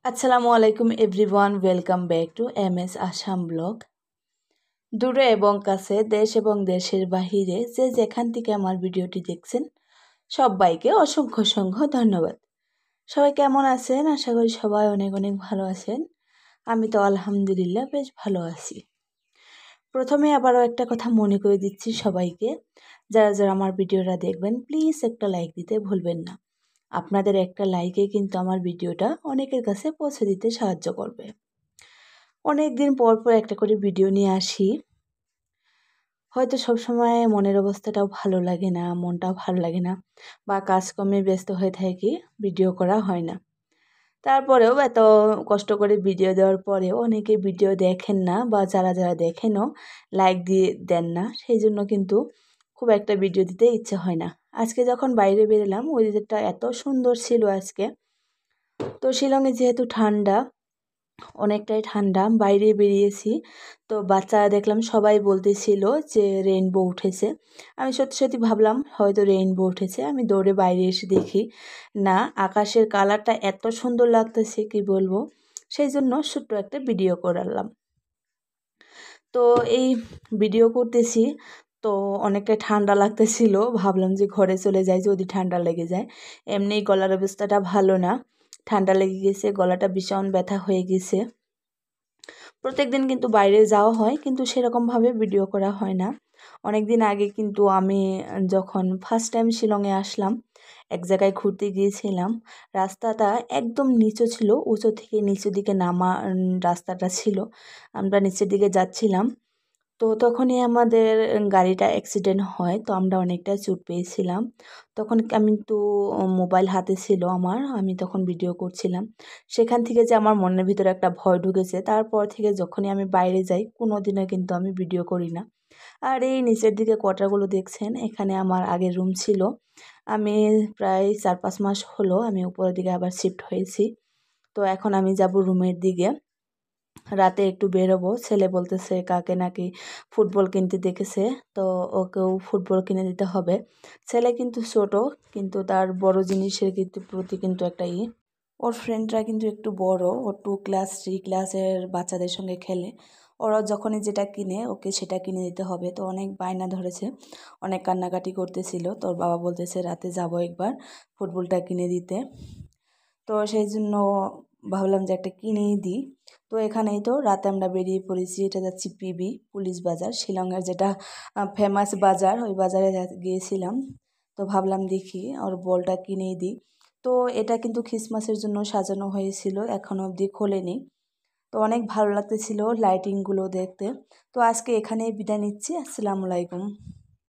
আসসালামু আলাইকুম everyone, welcome back to MS Assam blog. দূরে এবং কাছে, দেশ এবং দেশের বাহিরে যে যেখান থেকে আমার ভিডিওটি দেখছেন সবাইকে অসংখ্য অসংখ্য ধন্যবাদ। সবাই কেমন আছেন? আশা করি সবাই অনেক অনেক ভালো আছেন। আমি তো আলহামদুলিল্লাহ বেশ ভালো আছি। প্রথমে আবারও একটা কথা মনে করে দিচ্ছি সবাইকে, যারা যারা আমার ভিডিওটা দেখবেন প্লিজ একটা লাইক দিতে ভুলবেন না। আপনাদের একটা লাইকে কিন্তু আমার ভিডিওটা অনেকের কাছে পৌঁছে দিতে সাহায্য করবে। অনেক দিন পর পর একটা করে ভিডিও নিয়ে আসি। হয়তো সবসময় মনের অবস্থাটাও ভালো লাগে না, মনটাও ভালো লাগে না, বা কাজকর্মে ব্যস্ত হয়ে থাকি, ভিডিও করা হয় না। তারপরেও এত কষ্ট করে ভিডিও দেওয়ার পরেও অনেকে ভিডিও দেখেন না, বা যারা যারা দেখেনও লাইক দিয়ে দেন না, সেই জন্য কিন্তু খুব একটা ভিডিও দিতে ইচ্ছে হয় না। আজকে যখন বাইরে বেরোলাম, ওয়েদারটা এত সুন্দর ছিল আজকে। তো শিলংয়ে যেহেতু ঠান্ডা, অনেকটাই ঠান্ডা, বাইরে বেরিয়েছি। তো বাচ্চারা দেখলাম সবাই বলতেছিল যে রেইনবো উঠেছে। আমি সত্যি সত্যি ভাবলাম হয়তো রেইনবো উঠেছে। আমি দৌড়ে বাইরে এসে দেখি না, আকাশের কালারটা এত সুন্দর লাগতেছে কি বলবো। সেই জন্য ছোট্ট একটা ভিডিও করলাম। তো এই ভিডিও করতেছি, তো অনেকটা ঠান্ডা লাগতেছিল। ভাবলাম যে ঘরে চলে যাই যদি ঠান্ডা লেগে যায়। এমনি গলার অবস্থাটা ভালো না, ঠান্ডা লেগে গেছে, গলাটা ভীষণ ব্যথা হয়ে গেছে। প্রত্যেকদিন কিন্তু বাইরে যাওয়া হয়, কিন্তু সেরকমভাবে ভিডিও করা হয় না। অনেক দিন আগে কিন্তু আমি যখন ফার্স্ট টাইম শিলংয়ে আসলাম, এক জায়গায় ঘুরতে গিয়েছিলাম। রাস্তাটা একদম নিচু ছিল, উঁচু থেকে নিচের দিকে নামা রাস্তাটা ছিল। আমরা নিচের দিকে যাচ্ছিলাম, তো তখনই আমাদের গাড়িটা অ্যাক্সিডেন্ট হয়। তো আমরা অনেকটা চোট পেয়েছিলাম। তখন আমি তো মোবাইল হাতে ছিল আমার, আমি তখন ভিডিও করছিলাম। সেখান থেকে যে আমার মনের ভিতরে একটা ভয় ঢুকেছে, তারপর থেকে যখনই আমি বাইরে যাই কোনো দিনও কিন্তু আমি ভিডিও করি না। আর এই নিচের দিকে কোয়ার্টারগুলো দেখছেন, এখানে আমার আগের রুম ছিল। আমি প্রায় 4-5 মাস হলো আমি উপরের দিকে আবার শিফট হয়েছি। তো এখন আমি যাব রুমের দিকে। রাতে একটু বেরোবো। ছেলে বলতেছে কাকে নাকি ফুটবল কিনতে দেখেছে, তো ওকেও ফুটবল কিনে দিতে হবে। ছেলে কিন্তু ছোট, কিন্তু তার বড় জিনিসের কিন্তু প্রতি কিন্তু একটা ওর ফ্রেন্ডরা কিন্তু একটু বড়, ও 2 ক্লাস 3 ক্লাসের বাচ্চাদের সঙ্গে খেলে। ওরা যখনই যেটা কিনে ওকে সেটা কিনে দিতে হবে। তো অনেক বায়না ধরেছে, অনেক কান্নাকাটি করতেছিল। তোর বাবা বলতেছে রাতে যাব একবার ফুটবলটা কিনে দিতে। তো সেই জন্য ভাবলাম যে একটা কিনেই দিই। তো এখানেই তো রাতে আমরা বেরিয়ে পড়েছি। এটা যাচ্ছি পিবি পুলিশ বাজার, শিলংয়ের যেটা ফেমাস বাজার, ওই বাজারে গিয়েছিলাম। তো ভাবলাম দেখি ওর বলটা কিনেই দিই। তো এটা কিন্তু ক্রিসমাসের জন্য সাজানো হয়েছিল, এখনও অবধি খোলেনি। তো অনেক ভালো লাগতেছিল লাইটিংগুলো দেখতে। তো আজকে এখানেই বিদায় নিচ্ছি। আসসালামু আলাইকুম।